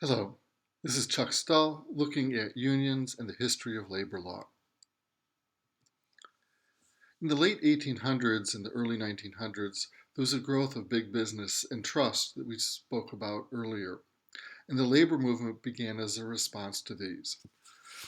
Hello, this is Chuck Stull looking at unions and the history of labor law. In the late 1800s and the early 1900s, there was a growth of big business and trust that we spoke about earlier, and the labor movement began as a response to these.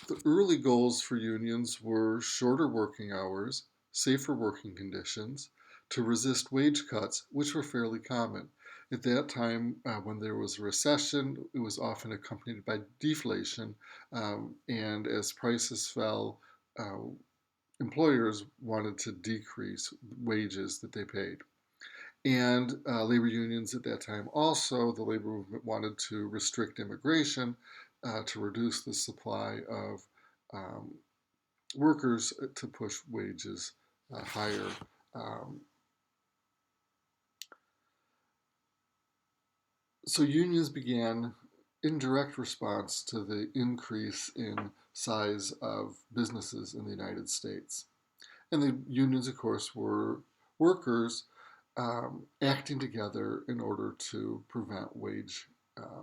The early goals for unions were shorter working hours, safer working conditions, to resist wage cuts, which were fairly common. At that time, when there was a recession, it was often accompanied by deflation, and as prices fell, uh, employers wanted to decrease wages that they paid. And labor unions at that time also, the labor movement wanted to restrict immigration to reduce the supply of um, workers to push wages higher. Um, so unions began in direct response to the increase in size of businesses in the United States. And the unions, of course, were workers acting together in order to prevent wage uh,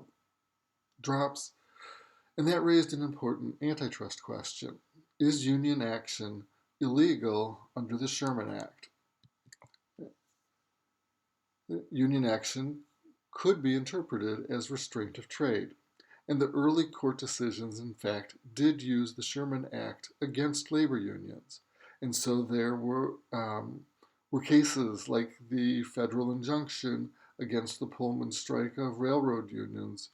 drops. And that raised an important antitrust question. Is union action illegal under the Sherman Act? Union action could be interpreted as restraint of trade. And the early court decisions, in fact, did use the Sherman Act against labor unions. And so there were cases like the federal injunction against the Pullman strike of railroad unions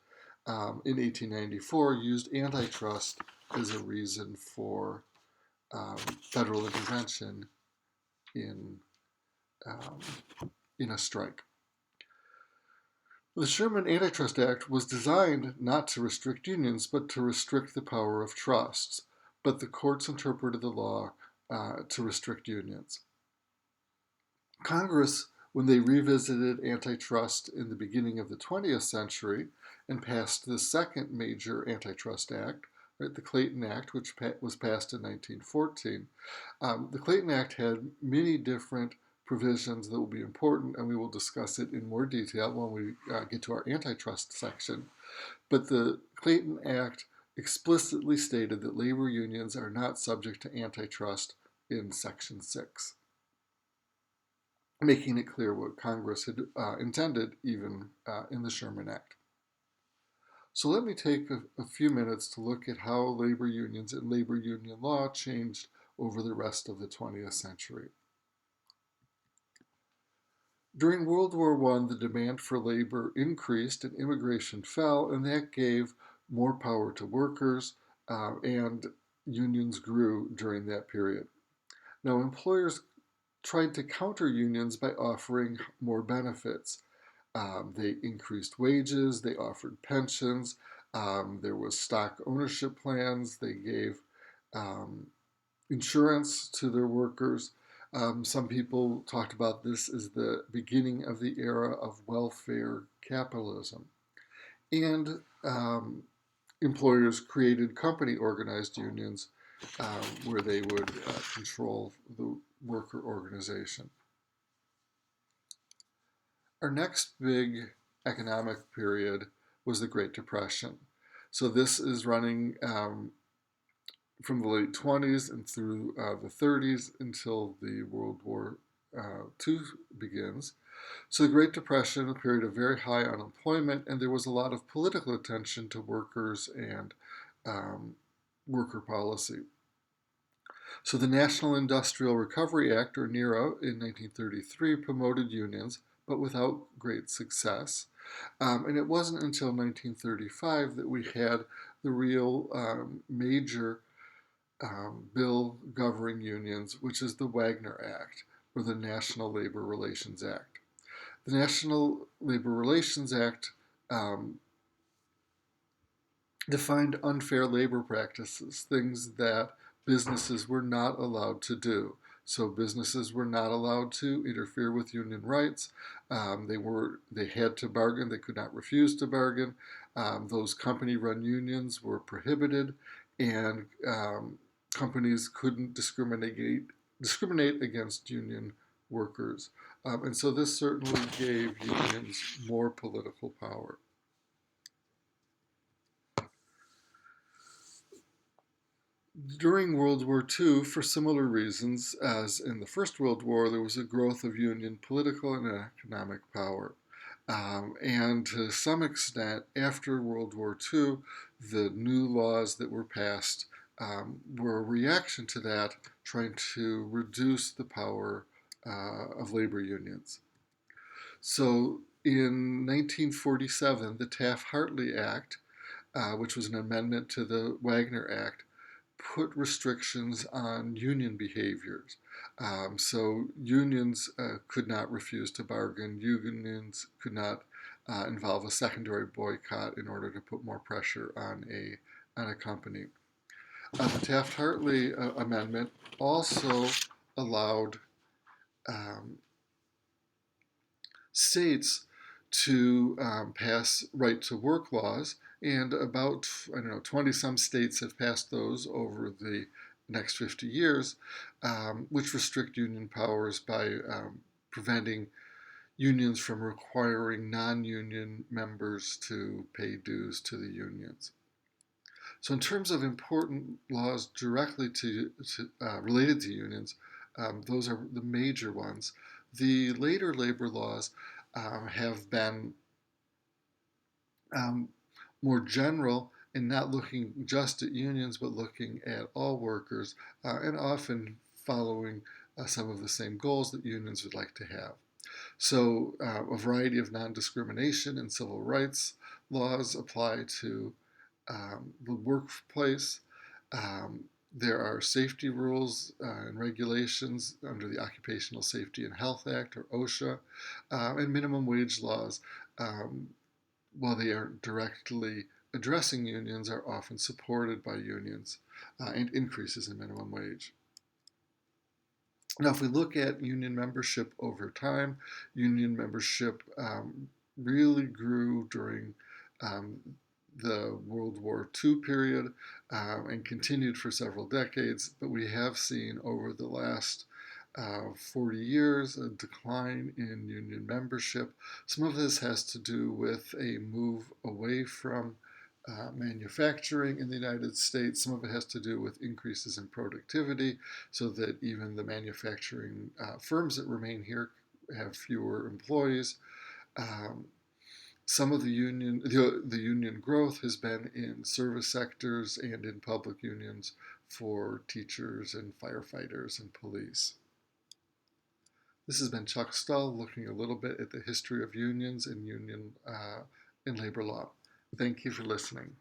in 1894 used antitrust as a reason for federal intervention in, um, in a strike. The Sherman Antitrust Act was designed not to restrict unions, but to restrict the power of trusts. But the courts interpreted the law to restrict unions. Congress, when they revisited antitrust in the beginning of the 20th century and passed the second major antitrust act, right, the Clayton Act, which was passed in 1914, the Clayton Act had many different provisions that will be important, and we will discuss it in more detail when we get to our antitrust section. But the Clayton Act explicitly stated that labor unions are not subject to antitrust in Section 6, making it clear what Congress had intended even in the Sherman Act. So let me take a few minutes to look at how labor unions and labor union law changed over the rest of the 20th century. During World War I, the demand for labor increased and immigration fell, and that gave more power to workers, and unions grew during that period. Now, employers tried to counter unions by offering more benefits. They increased wages, they offered pensions, there was stock ownership plans, they gave um, insurance to their workers. Some people talked about this as the beginning of the era of welfare capitalism. And employers created company organized unions where they would control the worker organization. Our next big economic period was the Great Depression. So this is running from the late 20s and through the 30s until the World War II begins. So the Great Depression, a period of very high unemployment, and there was a lot of political attention to workers and um, worker policy. So the National Industrial Recovery Act, or NIRA, in 1933 promoted unions, but without great success. And it wasn't until 1935 that we had the real major bill governing unions, which is the Wagner Act, or the National Labor Relations Act. The National Labor Relations Act defined unfair labor practices, things that businesses were not allowed to do. So businesses were not allowed to interfere with union rights. They had to bargain. They could not refuse to bargain. Those company-run unions were prohibited, and companies couldn't discriminate against union workers. And so this certainly gave unions more political power. During World War II, for similar reasons as in the First World War, there was a growth of Union political and economic power. And to some extent, after World War II, the new laws that were passed were a reaction to that, trying to reduce the power of labor unions. So in 1947, the Taft Hartley Act, which was an amendment to the Wagner Act, put restrictions on union behaviors. So unions could not refuse to bargain. Unions could not involve a secondary boycott in order to put more pressure on a company. The Taft-Hartley Amendment also allowed um, states to pass right to work laws, and about, I don't know, 20 some states have passed those over the next 50 years, which restrict union powers by preventing unions from requiring non union members to pay dues to the unions. So, in terms of important laws directly related to unions, those are the major ones. The later labor laws have been um, more general and not looking just at unions, but looking at all workers, and often following some of the same goals that unions would like to have. So, a variety of non discrimination and civil rights laws apply to the workplace. Um, there are safety rules and regulations under the Occupational Safety and Health Act, or OSHA, and minimum wage laws. Um, while they aren't directly addressing unions, are often supported by unions and increases in minimum wage. Now, if we look at union membership over time, union membership really grew during um, the World War II period and continued for several decades, but we have seen over the last 40 years a decline in union membership. Some of this has to do with a move away from manufacturing in the United States. Some of it has to do with increases in productivity, so that even the manufacturing firms that remain here have fewer employees. Um, some of the union growth has been in service sectors and in public unions for teachers and firefighters and police. This has been Chuck Stull looking a little bit at the history of unions and labor law. Thank you for listening.